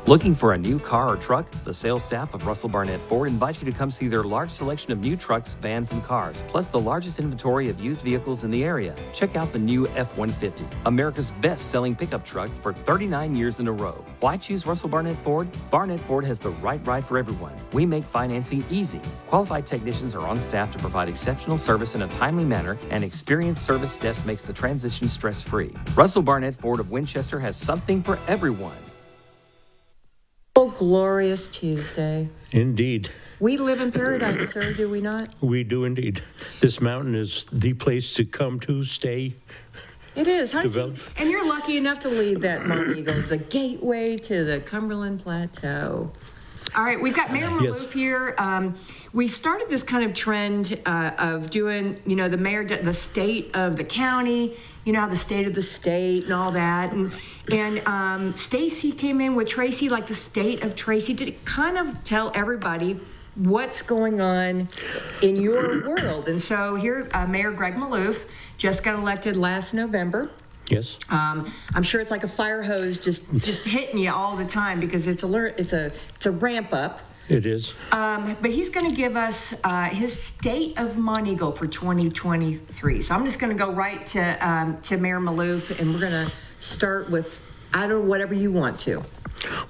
Looking for a new car or truck? The sales staff of Russell Barnett Ford invites you to come see their large selection of new trucks, vans, and cars, plus the largest inventory of used vehicles in the area. Check out the new F-150, America's best-selling pickup truck for 39 years in a row. Why choose Russell Barnett Ford? Barnett Ford has the right ride for everyone. We make financing easy. Qualified technicians are on staff to provide exceptional service in a timely manner, and experienced service desk makes the transition stress-free. Russell Barnett Ford of Winchester has something for everyone. Oh, glorious Tuesday. Indeed. We live in paradise, sir, do we not? We do indeed. This mountain is the place to come to, stay. It is. And you're lucky enough to lead that Monteagle, the gateway to the Cumberland Plateau. All right, we've got Mayor Maloof here. We started this kind of trend of doing, the mayor, the state of the county, how the state of the state and all that. And Stacy came in with Tracy, like the state of Tracy, to kind of tell everybody what's going on in your world. And so here, Mayor Greg Maloof just got elected last November. Yes. I'm sure it's like a fire hose just hitting you all the time because it's a ramp up. It is. But he's going to give us his state of Monteagle for 2023. So I'm just going to go right to Mayor Maloof, and we're going to start with whatever you want to.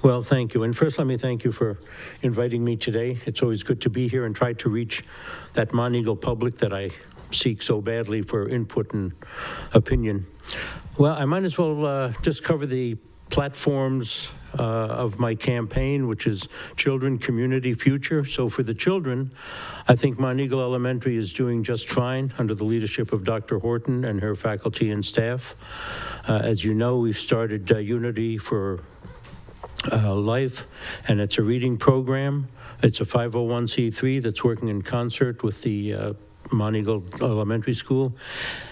Well, thank you. And first, let me thank you for inviting me today. It's always good to be here and try to reach that Monteagle public that I seek so badly for input and opinion. Well, I might as well just cover the platforms of my campaign, which is children, community, future. So for the children, I think Monteagle Elementary is doing just fine under the leadership of Dr. Horton and her faculty and staff. As you know, we've started Unity for Life, and it's a reading program. It's a 501c3 that's working in concert with the Monteagle Elementary School.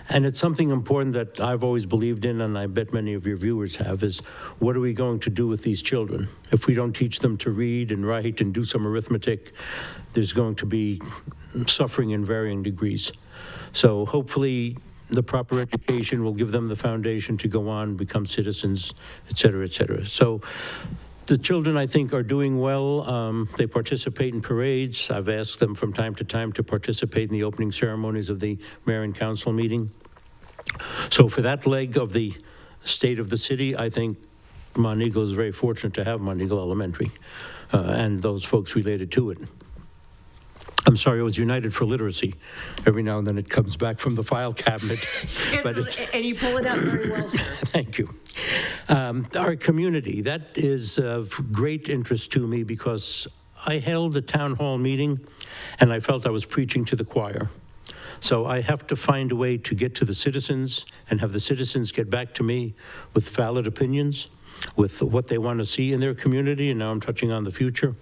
And it's something important that I've always believed in, and I bet many of your viewers have, is what are we going to do with these children? If we don't teach them to read and write and do some arithmetic, there's going to be suffering in varying degrees. So hopefully the proper education will give them the foundation to go on, become citizens, et cetera, et cetera. So the children, I think, are doing well. They participate in parades. I've asked them from time to time to participate in the opening ceremonies of the mayor and council meeting. So for that leg of the state of the city, I think Monteagle is very fortunate to have Monteagle Elementary and those folks related to it. I'm sorry, it was United for Literacy. Every now and then it comes back from the file cabinet. And you pull it up very well, sir. Thank you. Our community, that is of great interest to me because I held a town hall meeting and I felt I was preaching to the choir. So I have to find a way to get to the citizens and have the citizens get back to me with valid opinions, with what they want to see in their community, and now I'm touching on the future.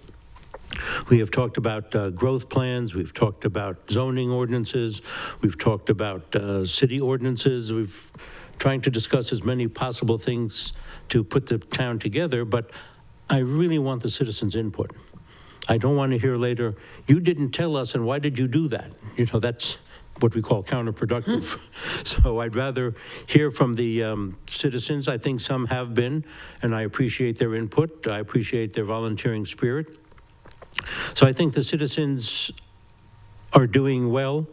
We have talked about growth plans, we've talked about zoning ordinances, we've talked about city ordinances, we've trying to discuss as many possible things to put the town together, but I really want the citizens' input. I don't want to hear later, you didn't tell us and why did you do that? That's what we call counterproductive. So I'd rather hear from the citizens. I think some have been, and I appreciate their input. I appreciate their volunteering spirit. So I think the citizens are doing well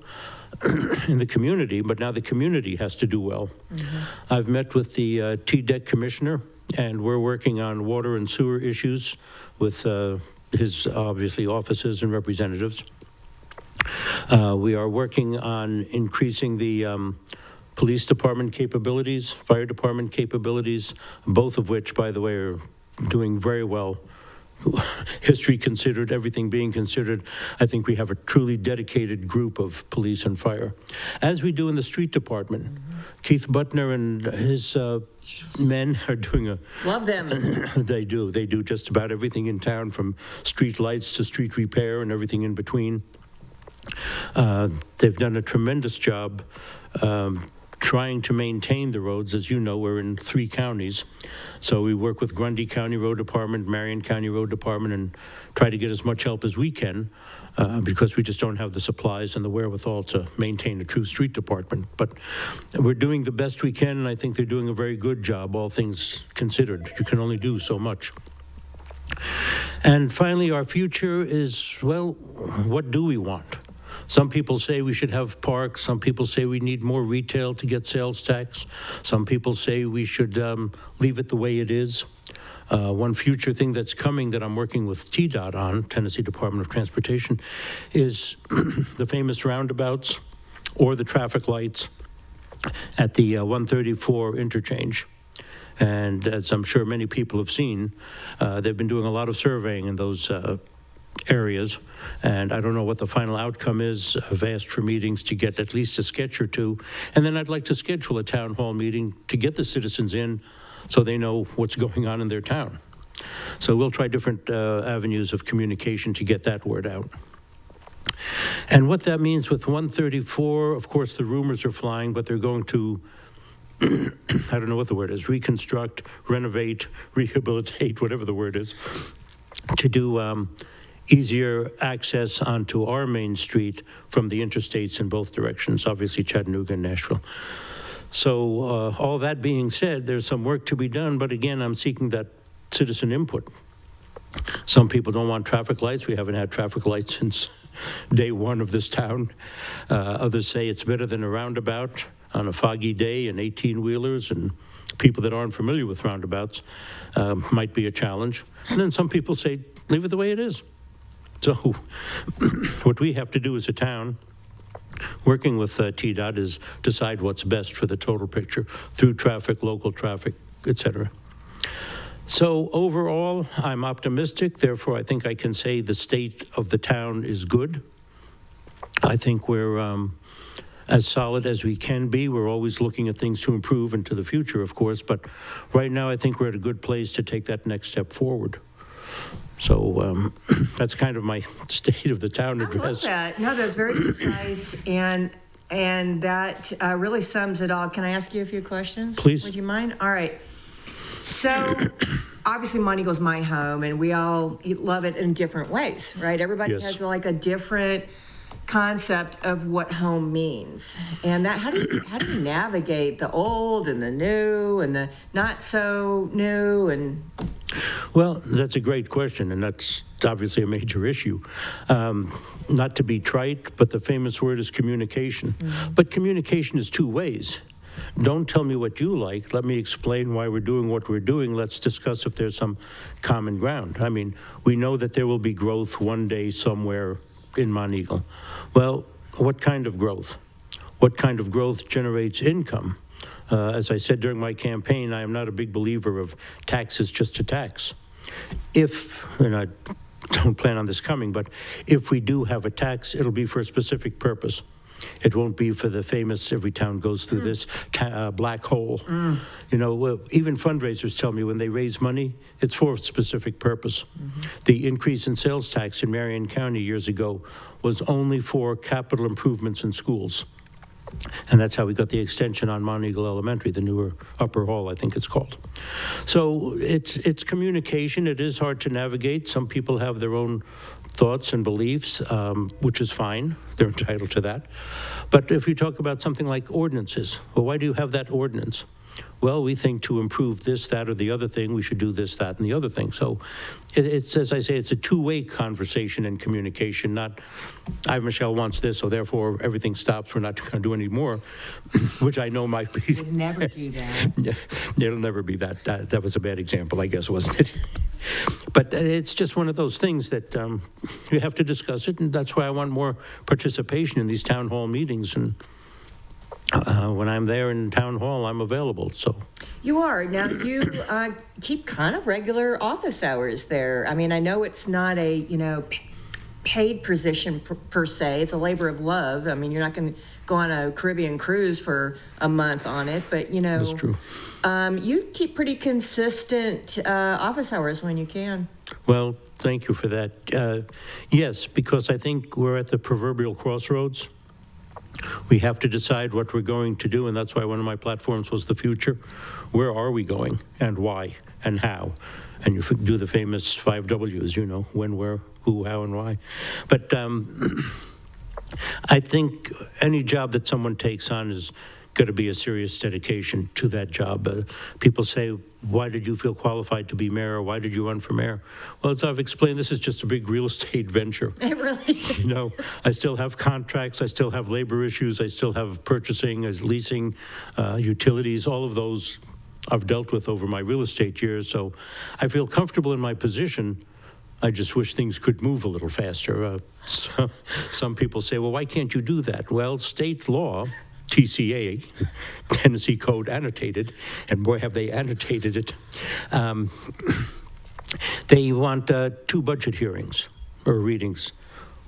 in the community, but now the community has to do well. Mm-hmm. I've met with the TDEC commissioner, and we're working on water and sewer issues with his, obviously, offices and representatives. We are working on increasing the police department capabilities, fire department capabilities, both of which, by the way, are doing very well. History considered, everything being considered, I think we have a truly dedicated group of police and fire, as we do in the street department. Mm-hmm. Keith Butner and his men are doing love them. They do just about everything in town, from street lights to street repair and everything in between. They've done a tremendous job trying to maintain the roads. As you know, we're in 3 counties. So we work with Grundy County Road Department, Marion County Road Department, and try to get as much help as we can because we just don't have the supplies and the wherewithal to maintain a true street department. But we're doing the best we can, and I think they're doing a very good job, all things considered. You can only do so much. And finally, our future is, well, what do we want? Some people say we should have parks. Some people say we need more retail to get sales tax. Some people say we should leave it the way it is. One future thing that's coming that I'm working with TDOT on, Tennessee Department of Transportation, is the famous roundabouts or the traffic lights at the 134 interchange. And as I'm sure many people have seen, they've been doing a lot of surveying in those areas, and I don't know what the final outcome is. I've asked for meetings to get at least a sketch or two, and then I'd like to schedule a town hall meeting to get the citizens in so they know what's going on in their town. So we'll try different avenues of communication to get that word out. And what that means with 134, of course, the rumors are flying, but they're going to, I don't know what the word is, reconstruct, renovate, rehabilitate, whatever the word is, to do easier access onto our main street from the interstates in both directions, obviously Chattanooga and Nashville. So all that being said, there's some work to be done, but again, I'm seeking that citizen input. Some people don't want traffic lights. We haven't had traffic lights since day one of this town. Others say it's better than a roundabout on a foggy day, and 18-wheelers and people that aren't familiar with roundabouts might be a challenge. And then some people say, leave it the way it is. So what we have to do as a town, working with TDOT, is decide what's best for the total picture through traffic, local traffic, et cetera. So overall, I'm optimistic. Therefore, I think I can say the state of the town is good. I think we're as solid as we can be. We're always looking at things to improve into the future, of course, but right now I think we're at a good place to take that next step forward. So that's kind of my state of the town address. I love that. No, that's very concise, and that really sums it all. Can I ask you a few questions? Please. Would you mind? All right. So obviously Monteagle's my home, and we all love it in different ways, right? Everybody Yes. has like a different concept of what home means, and that how do you navigate the old and the new and the not so new? And Well, that's a great question, and that's obviously a major issue. Not to be trite, but the famous word is communication. Mm-hmm. But communication is two ways. Don't tell me what you like. Let me explain why we're doing what we're doing. Let's discuss if there's some common ground. I mean, we know that there will be growth one day somewhere in Monteagle. Well, what kind of growth? What kind of growth generates income? As I said during my campaign, I am not a big believer of taxes just to tax. If, and I don't plan on this coming, but if we do have a tax, it'll be for a specific purpose. It won't be for the famous, every town goes through this, black hole. You know, even fundraisers tell me when they raise money, it's for a specific purpose. The increase in sales tax in Marion County years ago was only for capital improvements in schools. And that's how we got the extension on Monteagle Elementary, the newer upper hall, I think it's called. So it's communication. It is hard to navigate. Some people have their own thoughts and beliefs, which is fine. They're entitled to that. But if you talk about something like ordinances, well, why do you have that ordinance? Well, we think to improve this, that, or the other thing, we should do this, that, and the other thing. So it's, as I say, it's a two-way conversation and communication, not, Michelle wants this, so therefore everything stops, we're not going to do any more, which I know might be. would never do that. Yeah, it'll never be that. That was a bad example, I guess, wasn't it? But it's just one of those things that you have to discuss it, and that's why I want more participation in these town hall meetings. And when I'm there in town hall, I'm available. So you are. Now, you keep kind of regular office hours there. I mean, I know it's not a, paid position per se. It's a labor of love. I mean, you're not going to go on a Caribbean cruise for a month on it, but, that's true. You keep pretty consistent office hours when you can. Well, thank you for that. Yes, because I think we're at the proverbial crossroads. We have to decide what we're going to do, and that's why one of my platforms was the future. Where are we going, and why, and how? And you do the famous 5 W's, when, where, who, how, and why. But I think any job that someone takes on is got to be a serious dedication to that job. People say, why did you feel qualified to be mayor? Or why did you run for mayor? Well, as I've explained, this is just a big real estate venture. It really is. You know, I still have contracts, I still have labor issues, I still have purchasing, leasing, utilities, all of those I've dealt with over my real estate years. So I feel comfortable in my position. I just wish things could move a little faster. Some people say, well, why can't you do that? Well, state law, TCA, Tennessee Code annotated, and boy, have they annotated it. They want 2 budget hearings or readings.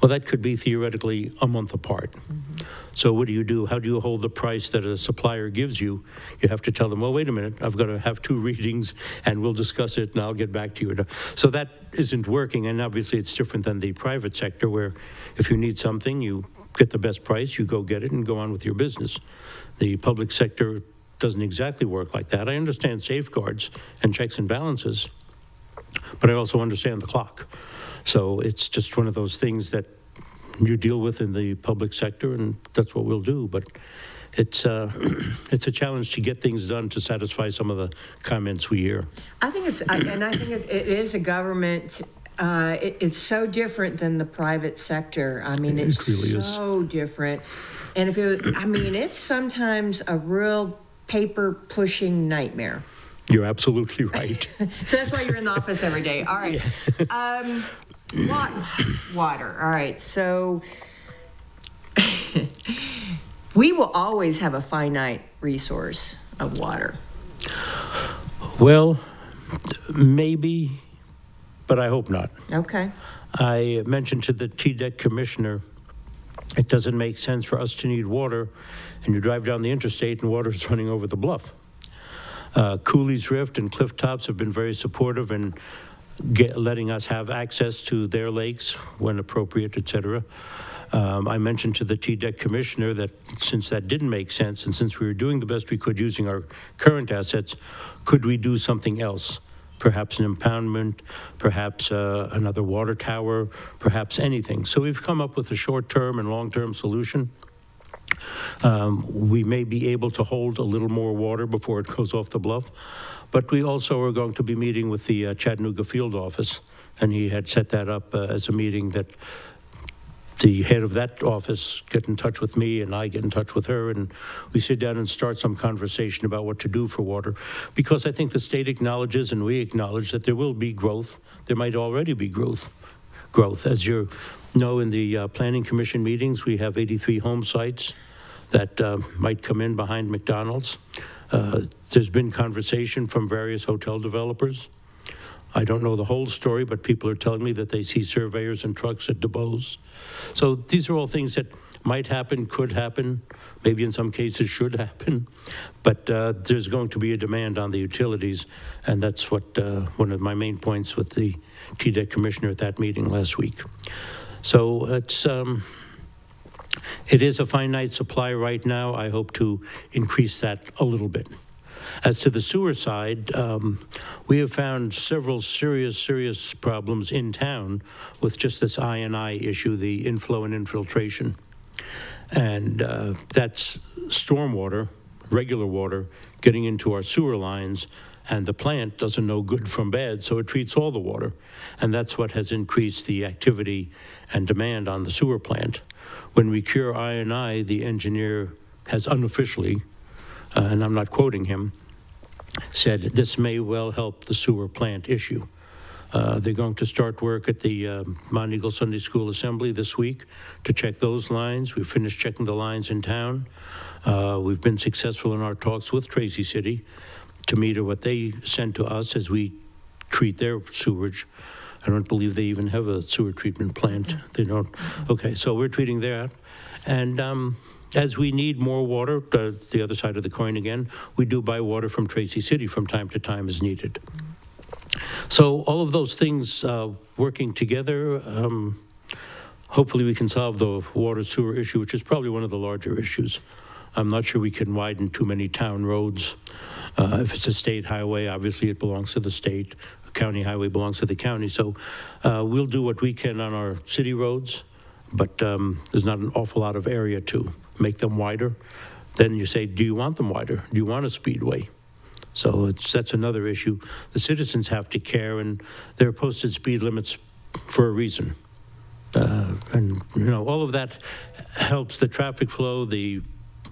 Well, that could be theoretically a month apart. Mm-hmm. So what do? How do you hold the price that a supplier gives you? You have to tell them, well, wait a minute, I've got to have 2 readings and we'll discuss it and I'll get back to you. So that isn't working, and obviously it's different than the private sector where if you need something, you get the best price, you go get it and go on with your business. The public sector doesn't exactly work like that. I understand safeguards and checks and balances, but I also understand the clock. So it's just one of those things that you deal with in the public sector, and that's what we'll do. But it's a challenge to get things done to satisfy some of the comments we hear. I think it is a government. It's so different than the private sector. I mean, it's really so different. And it's sometimes a real paper pushing nightmare. You're absolutely right. So that's why you're in the office every day. All right. Yeah. Water. All right. So we will always have a finite resource of water. Well, maybe, but I hope not. Okay. I mentioned to the TDEC commissioner, it doesn't make sense for us to need water, and you drive down the interstate and water is running over the bluff. Cooley's Rift and Cliff Tops have been very supportive in letting us have access to their lakes when appropriate, et cetera. I mentioned to the TDEC commissioner that since that didn't make sense and since we were doing the best we could using our current assets, could we do something else? Perhaps an impoundment, perhaps another water tower, perhaps anything. So we've come up with a short-term and long-term solution. We may be able to hold a little more water before it goes off the bluff, but we also are going to be meeting with the Chattanooga field office, and he had set that up as a meeting that the head of that office get in touch with me and I get in touch with her, and we sit down and start some conversation about what to do for water, because I think the state acknowledges and we acknowledge that there will be growth. There might already be growth. As you know, in the Planning Commission meetings, we have 83 home sites that might come in behind McDonald's. There's been conversation from various hotel developers. I don't know the whole story, but people are telling me that they see surveyors and trucks at DuBose. So these are all things that might happen, could happen, maybe in some cases should happen, but there's going to be a demand on the utilities, and that's what one of my main points with the TDEC commissioner at that meeting last week. So it is a finite supply right now. I hope to increase that a little bit. As to the sewer side, we have found several serious problems in town with just this I&I issue, the inflow and infiltration. And that's stormwater, regular water, getting into our sewer lines, and the plant doesn't know good from bad, so it treats all the water. And that's what has increased the activity and demand on the sewer plant. When we cure I&I, the engineer has unofficially, and I'm not quoting him, said this may well help the sewer plant issue. They're going to start work at the Monteagle Sunday School Assembly this week to check those lines. We've finished checking the lines in town. We've been successful in our talks with Tracy City to meter what they send to us as we treat their sewage. I don't believe they even have a sewer treatment plant. They don't. Okay, so we're treating that. And as we need more water, the other side of the coin again, we do buy water from Tracy City from time to time as needed. So all of those things working together, hopefully we can solve the water sewer issue, which is probably one of the larger issues. I'm not sure we can widen too many town roads. If it's a state highway, obviously it belongs to the state. A county highway belongs to the county. So we'll do what we can on our city roads, but there's not an awful lot of area to make them wider. then you say, do you want them wider? Do you want a speedway? So that's another issue. The citizens have to care, and there are posted speed limits for a reason. And, all of that helps the traffic flow, the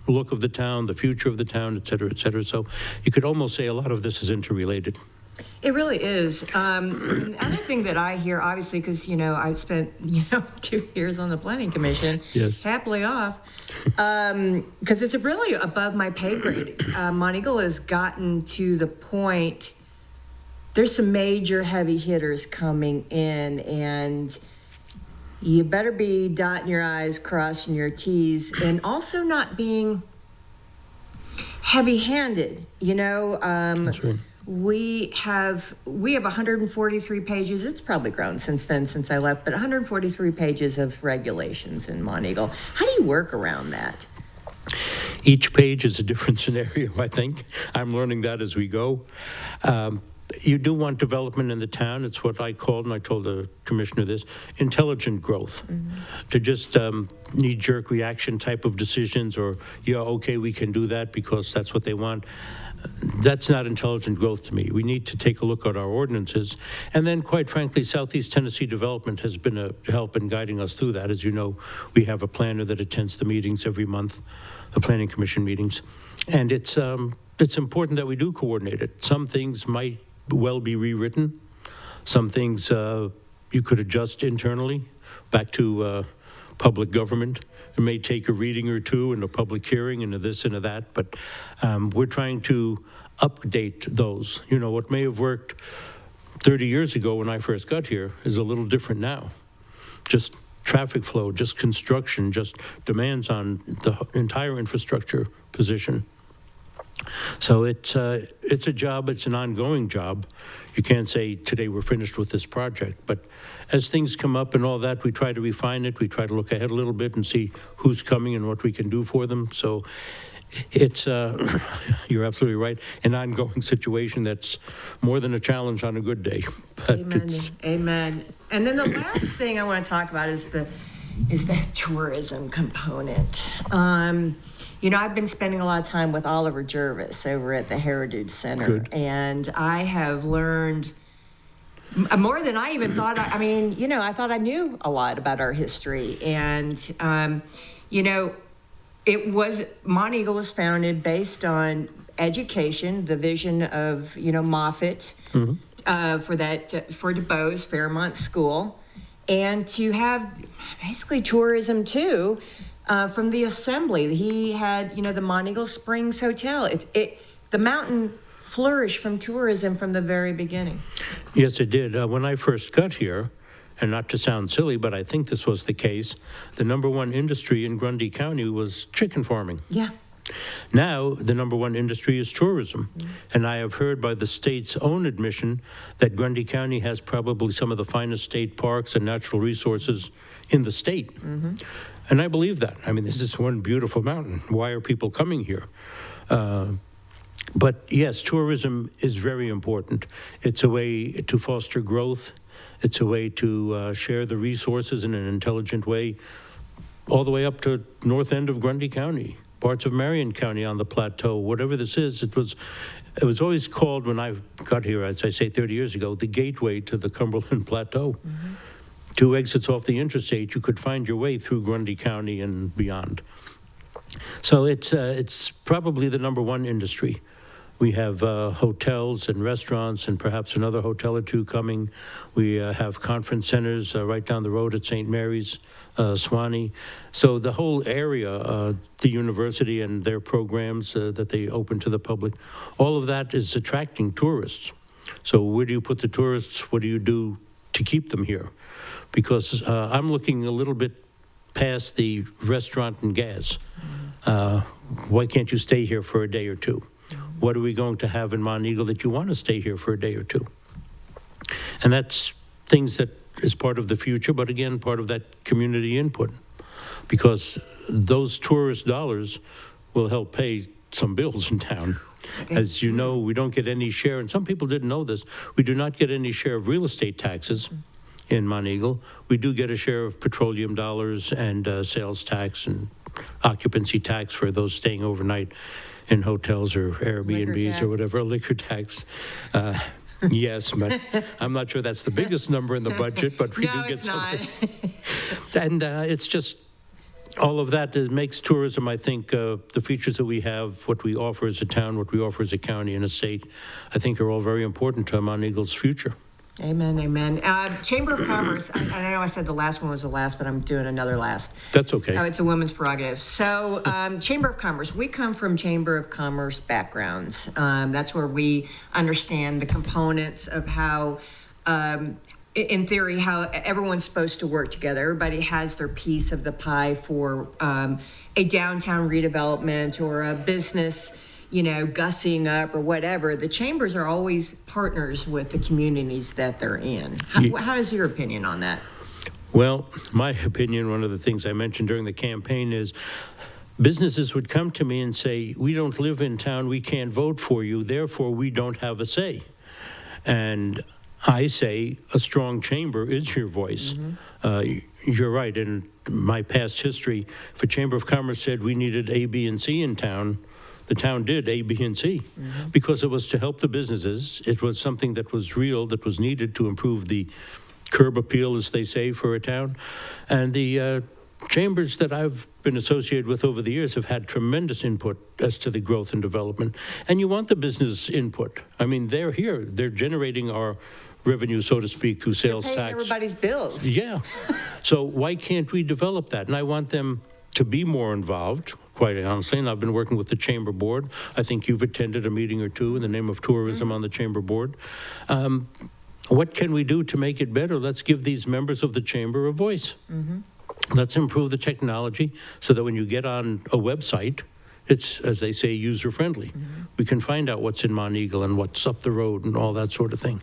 look of the town, the future of the town, et cetera, et cetera. So you could almost say a lot of this is interrelated. It really is. Another thing that I hear, obviously, because, I've spent, 2 years on the Planning Commission, Yes. happily off, because it's really above my pay grade. Monteagle has gotten to the point, there's some major heavy hitters coming in, and you better be dotting your I's, crossing your T's, and also not being heavy-handed, That's right. We have 143 pages. It's probably grown since then, since I left, but 143 pages of regulations in Monteagle. How do you work around that? Each page is a different scenario, I think. I'm learning that as we go. You do want development in the town. It's what I called, and I told the commissioner this, intelligent growth. To just knee-jerk reaction type of decisions, or, okay, we can do that because that's what they want. That's not intelligent growth to me. We need to take a look at our ordinances. And then, quite frankly, Southeast Tennessee Development has been a help in guiding us through that. As you know, we have a planner that attends the meetings every month, the Planning Commission meetings. And it's important that we do coordinate it. Some things might well be rewritten. Some things you could adjust internally back to public government. It may take a reading or two and a public hearing and a this and a that, but we're trying to update those. What may have worked 30 years ago when I first got here is a little different now. Just traffic flow, just construction, just demands on the entire infrastructure position. So it's a job, it's an ongoing job. You can't say today we're finished with this project, but as things come up and all that, we try to refine it. We try to look ahead a little bit and see who's coming and what we can do for them. So it's, you're absolutely right, an ongoing situation that's more than a challenge on a good day. But Amen. Amen. And then the last thing I want to talk about is the tourism component. I've been spending a lot of time with Oliver Jervis over at the Heritage Center. Good. And I have learned more than I even thought. I thought I knew a lot about our history. And, Monteagle was founded based on education, the vision of, Moffett, for DuBose, Fairmont School, and to have basically tourism too. From the assembly, he had, the Monteagle Springs Hotel. The mountain flourished from tourism from the very beginning. Yes, it did. When I first got here, and not to sound silly, but I think this was the case, the number one industry in Grundy County was chicken farming. Yeah. Now, the number one industry is tourism. And I have heard by the state's own admission that Grundy County has probably some of the finest state parks and natural resources in the state. And I believe that. This is one beautiful mountain. Why are people coming here? But yes, tourism is very important. It's a way to foster growth. It's a way to share the resources in an intelligent way, all the way up to north end of Grundy County, parts of Marion County on the plateau, whatever this is. It was always called, when I got here, as I say 30 years ago, the gateway to the Cumberland Plateau. 2 exits off the interstate, you could find your way through Grundy County and beyond. So it's probably the number one industry. We have hotels and restaurants and perhaps another hotel or two coming. We have conference centers right down the road at St. Mary's, Swanee. So the whole area, the university and their programs that they open to the public, all of that is attracting tourists. So where do you put the tourists? What do you do to keep them here? Because I'm looking a little bit past the restaurant and gas. Why can't you stay here for a day or two? What are we going to have in Monteagle that you want to stay here for a day or two? And that's things that is part of the future, but again, part of that community input. Because those tourist dollars will help pay some bills in town. As you know, we don't get any share, and some people didn't know this, we do not get any share of real estate taxes in Monteagle. We do get a share of petroleum dollars and sales tax and occupancy tax for those staying overnight in hotels or Airbnbs or whatever, a liquor tax. Yes, but I'm not sure that's the biggest number in the budget, but we do get something. And it's just all of that makes tourism, I think, the features that we have, what we offer as a town, what we offer as a county and a state, I think are all very important to Monteagle's future. Amen, amen. Chamber of Commerce, I know I said the last one was the last, but I'm doing another last. That's okay. Oh, it's a women's prerogative. So, Chamber of Commerce, we come from Chamber of Commerce backgrounds. That's where we understand the components of how, in theory, how everyone's supposed to work together. Everybody has their piece of the pie for a downtown redevelopment or a business, gussing up or whatever. The chambers are always partners with the communities that they're in. How is your opinion on that? Well, my opinion, one of the things I mentioned during the campaign is businesses would come to me and say, we don't live in town, we can't vote for you, therefore we don't have a say. And I say a strong chamber is your voice. You're right. In my past history, if a Chamber of Commerce said we needed A, B, and C in town, the town did A, B, and C because it was to help the businesses. It was something that was real, that was needed to improve the curb appeal, as they say, for a town. And the chambers that I've been associated with over the years have had tremendous input as to the growth and development. And you want the business input. I mean, they're here. They're generating our revenue, so to speak, through sales They're paying tax. everybody's bills. Yeah. So why can't we develop that? And I want them to be more involved, quite honestly, and I've been working with the Chamber Board. I think you've attended a meeting or two in the name of tourism on the Chamber Board. What can we do to make it better? Let's give these members of the Chamber a voice. Let's improve the technology so that when you get on a website, it's, as they say, user-friendly. We can find out what's in Monteagle and what's up the road and all that sort of thing.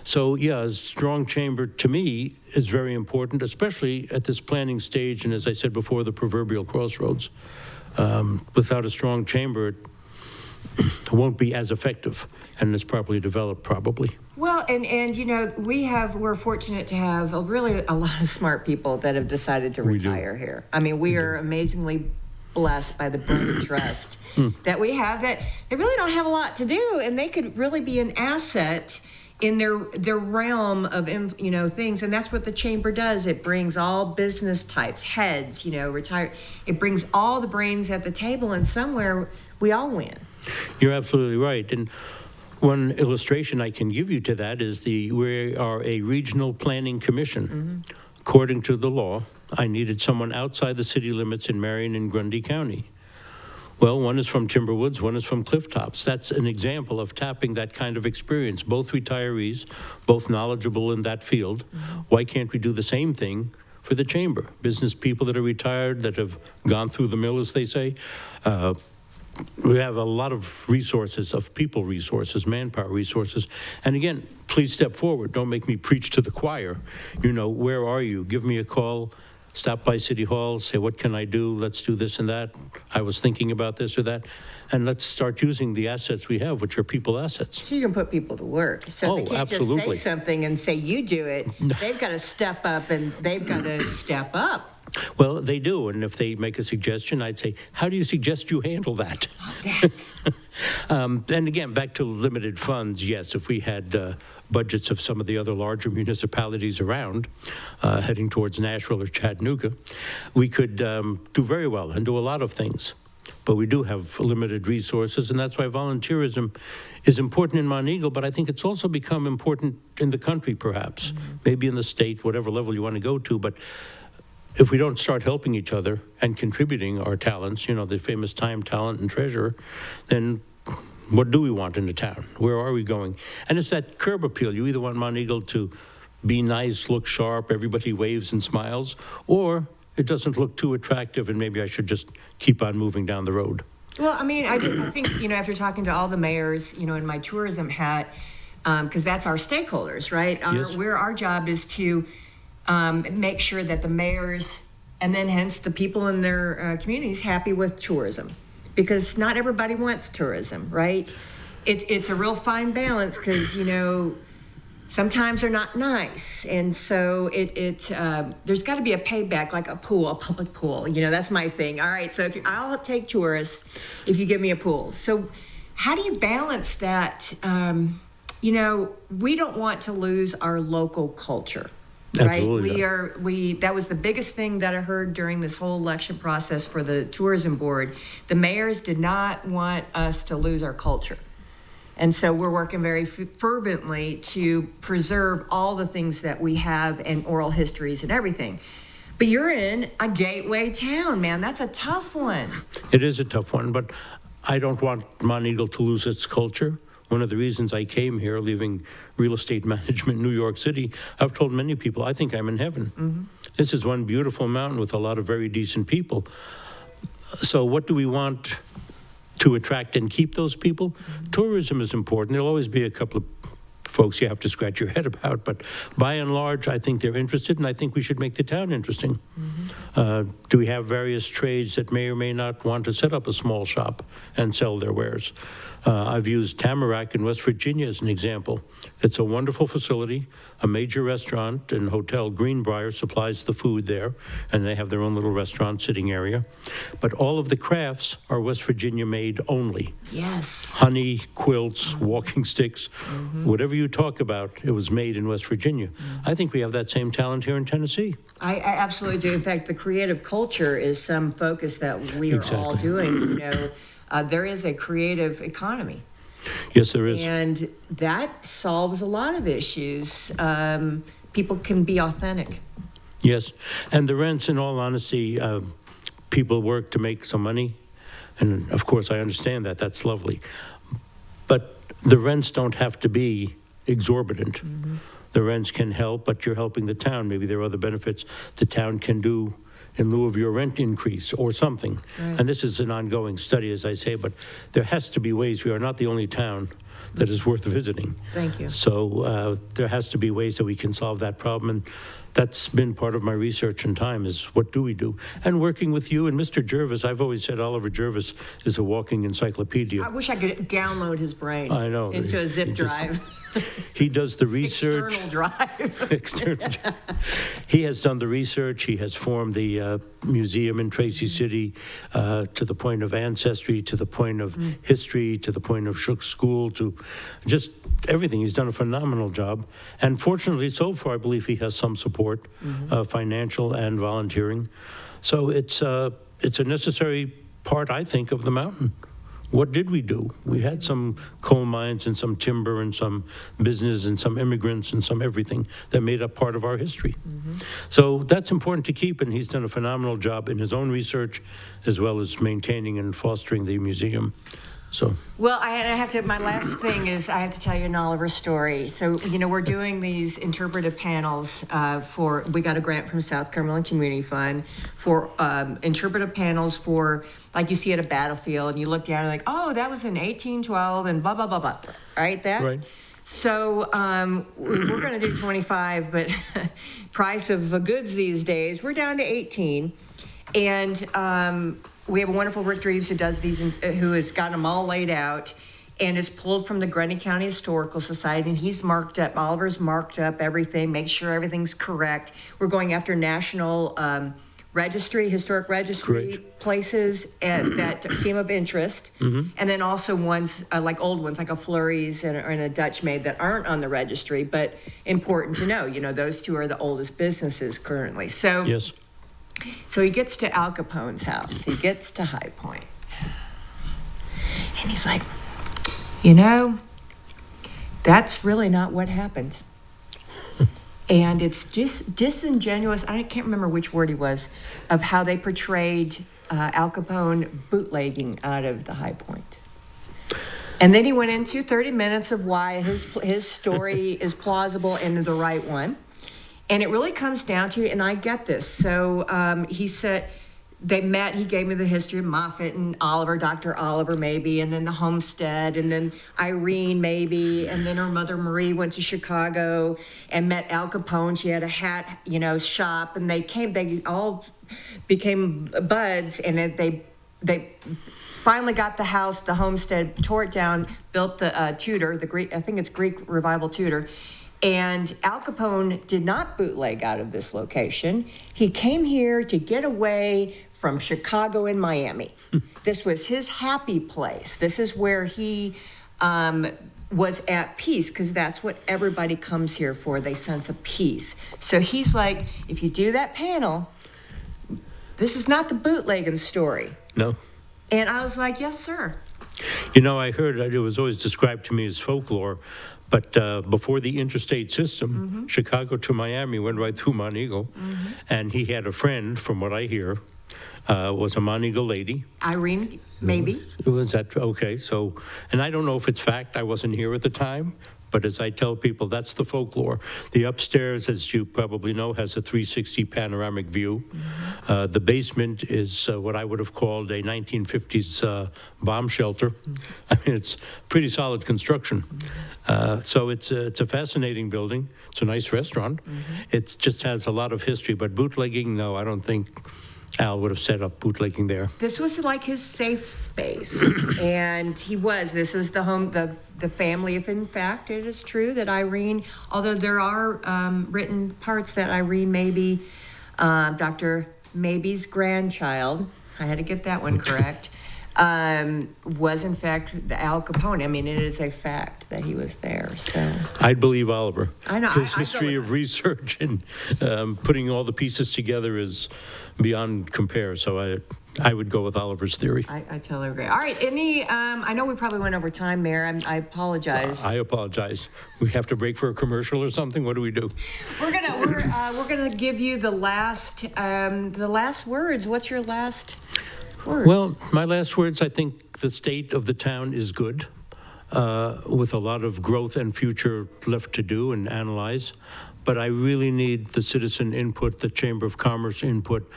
So, yeah, a strong chamber, to me, is very important, especially at this planning stage, and as I said before, the proverbial crossroads. Without a strong chamber, it won't be as effective, and it's properly developed, probably. Well, and we're fortunate to have a lot of smart people that have decided to retire here. I mean, we are amazingly blessed by the brain trust that we have, that they really don't have a lot to do, and they could really be an asset in their realm of things. And that's what the chamber does. It brings all business types, heads, retired. It brings all the brains at the table, and somewhere we all win. You're absolutely right. And one illustration I can give you to that is we are a regional planning commission. According to the law, I needed someone outside the city limits in Marion and Grundy County. Well, one is from Timberwoods, one is from Clifftops. That's an example of tapping that kind of experience. Both retirees, both knowledgeable in that field. Why can't we do the same thing for the chamber? Business people that are retired, that have gone through the mill, as they say. We have a lot of resources, of people resources, manpower resources. And again, please step forward. Don't make me preach to the choir. Where are you? Give me a call. Stop by City Hall, say, what can I do? Let's do this and that. I was thinking about this or that. And let's start using the assets we have, which are people assets. So you can put people to work. So they can't absolutely. just say something and say, you do it. They've got to step up, and they've got to step up. Well, they do. And if they make a suggestion, I'd say, how do you suggest you handle that? And again, back to limited funds, yes, if we had budgets of some of the other larger municipalities around, heading towards Nashville or Chattanooga, we could do very well and do a lot of things. But we do have limited resources, and that's why volunteerism is important in Monteagle, but I think it's also become important in the country, perhaps, maybe in the state, whatever level you want to go to. But if we don't start helping each other and contributing our talents, the famous time, talent, and treasure, then what do we want in the town? Where are we going? And it's that curb appeal. You either want Monteagle to be nice, look sharp, everybody waves and smiles, or it doesn't look too attractive and maybe I should just keep on moving down the road. Well, I mean, I think, after talking to all the mayors, in my tourism hat, because that's our stakeholders, right? Yes. Our job is to make sure that the mayors, and then hence the people in their communities, happy with tourism. Because not everybody wants tourism, right? It's a real fine balance, because, sometimes they're not nice. And so there's got to be a payback, like a pool, a public pool. That's my thing. All right, so I'll take tourists if you give me a pool. So how do you balance that? We don't want to lose our local culture. Right? Absolutely. That was the biggest thing that I heard during this whole election process for the tourism board. The mayors did not want us to lose our culture. And so we're working very fervently to preserve all the things that we have and oral histories and everything. But you're in a gateway town, man. That's a tough one. It is a tough one, but I don't want Monteagle to lose its culture. One of the reasons I came here, leaving real estate management in New York City, I've told many people, I think I'm in heaven. Mm-hmm. This is one beautiful mountain with a lot of very decent people. So what do we want to attract and keep those people? Mm-hmm. Tourism is important. There'll always be a couple of folks you have to scratch your head about, but by and large, I think they're interested, and I think we should make the town interesting. Mm-hmm. Do we have various trades that may or may not want to set up a small shop and sell their wares? I've used Tamarack in West Virginia as an example. It's a wonderful facility. A major restaurant and hotel, Greenbrier, supplies the food there, and they have their own little restaurant sitting area. But all of the crafts are West Virginia made only. Yes. Honey, quilts, walking sticks, whatever you talk about, it was made in West Virginia. I think we have that same talent here in Tennessee. I absolutely do. In fact, the creative culture is some focus that we are all doing. There is a creative economy. Yes, there is. And that solves a lot of issues. People can be authentic. Yes. And the rents, in all honesty, people work to make some money. And of course, I understand that. That's lovely. But the rents don't have to be exorbitant. Mm-hmm. The rents can help, but you're helping the town. Maybe there are other benefits the town can do in lieu of your rent increase or something. Right. And this is an ongoing study, as I say, but there has to be ways. We are not the only town that is worth visiting. Thank you. So there has to be ways that we can solve that problem. And that's been part of my research and time is what do we do? And working with you and Mr. Jervis, I've always said Oliver Jervis is a walking encyclopedia. I wish I could download his brain into a zip drive. He does the research. External drive. External. He has done the research. He has formed the museum in Tracy City to the point of ancestry, to the point of history, to the point of Shook School, to just everything. He's done a phenomenal job. And fortunately, so far, I believe he has some support, financial and volunteering. So it's a necessary part, I think, of the mountain. What did we do? We had some coal mines and some timber and some business and some immigrants and some everything that made up part of our history. So that's important to keep, and he's done a phenomenal job in his own research as well as maintaining and fostering the museum. So. Well, my last thing is I have to tell you an Oliver story. So, we're doing these interpretive panels we got a grant from South Cumberland Community Fund for interpretive panels for, like you see at a battlefield, and you look down and like, oh, that was in 1812 and blah, blah, blah, blah, right? Right. So we're going to do 25, but price of goods these days, we're down to 18. And we have a wonderful Rick Dreves who does these, who has got them all laid out, and is pulled from the Grundy County Historical Society, and he's marked up, Oliver's marked up everything, make sure everything's correct. We're going after national historic registry places that seem of interest, and then also ones like old ones, like a Flurry's and a Dutch Maid that aren't on the registry, but important to know. Those two are the oldest businesses currently. So. Yes. So he gets to Al Capone's house. He gets to High Point. And he's like, that's really not what happened. And it's just disingenuous. I can't remember which word he was, of how they portrayed Al Capone bootlegging out of the High Point. And then he went into 30 minutes of why his story is plausible and the right one. And it really comes down to, and I get this. So he said they met, he gave me the history of Moffett and Oliver, Dr. Oliver maybe, and then the homestead, and then Irene maybe, and then her mother Marie went to Chicago and met Al Capone. She had a hat, shop, and they all became buds, and they finally got the house, the homestead, tore it down, built the Tudor, the Greek, I think it's Greek Revival Tudor, And Al Capone did not bootleg out of this location. He came here to get away from Chicago and Miami. This was his happy place. This is where he was at peace, because that's what everybody comes here for. They sense of peace. So he's like, if you do that panel, this is not the bootlegging story. No. And I was like, yes, sir. You know, I heard it was always described to me as folklore, but before the interstate system, Chicago to Miami went right through Monteagle, and he had a friend, from what I hear, was a Monteagle lady. Irene, maybe. Was that okay? So, and I don't know if it's fact. I wasn't here at the time, but as I tell people, that's the folklore. The upstairs, as you probably know, has a 360 panoramic view. The basement is what I would have called a 1950s bomb shelter. I mean, it's pretty solid construction. So it's a fascinating building. It's a nice restaurant. It just has a lot of history, but bootlegging, no, I don't think Al would have set up bootlegging there. This was like his safe space, and this was the home, the family, if in fact it is true that Irene, although there are written parts that Irene may be Dr. Maybe's grandchild, I had to get that one correct, was in fact Al Capone. I mean, it is a fact that he was there, so. I'd believe Oliver. I know. His history of research and putting all the pieces together is beyond compare, so I would go with Oliver's theory. I totally agree. All right, I know we probably went over time, Mayor. I apologize. I apologize. We have to break for a commercial or something? What do we do? We're gonna give you the last words. What's your last word? Well, my last words, I think the state of the town is good, with a lot of growth and future left to do and analyze. But I really need the citizen input, the Chamber of Commerce input.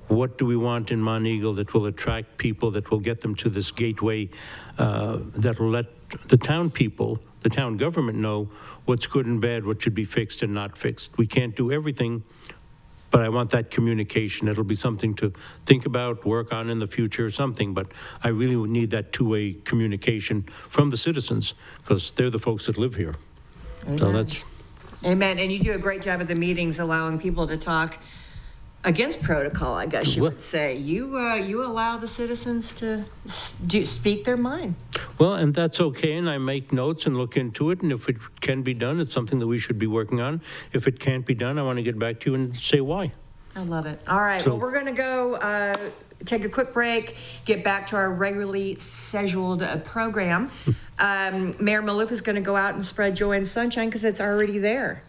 What do we want in Monteagle that will attract people, that will get them to this gateway, that will let the town people, the town government know what's good and bad, what should be fixed and not fixed. We can't do everything, but I want that communication. It'll be something to think about, work on in the future, something, but I really would need that two-way communication from the citizens, because they're the folks that live here. Amen. So that's... Amen. And you do a great job at the meetings, allowing people to talk against protocol, I guess you would say. You allow the citizens to speak their mind. Well, and that's okay, and I make notes and look into it, and if it can be done, it's something that we should be working on. If it can't be done, I want to get back to you and say why. I love it. All right, well, we're going to go take a quick break, get back to our regularly scheduled program. Mayor Maloof is going to go out and spread joy and sunshine, because it's already there.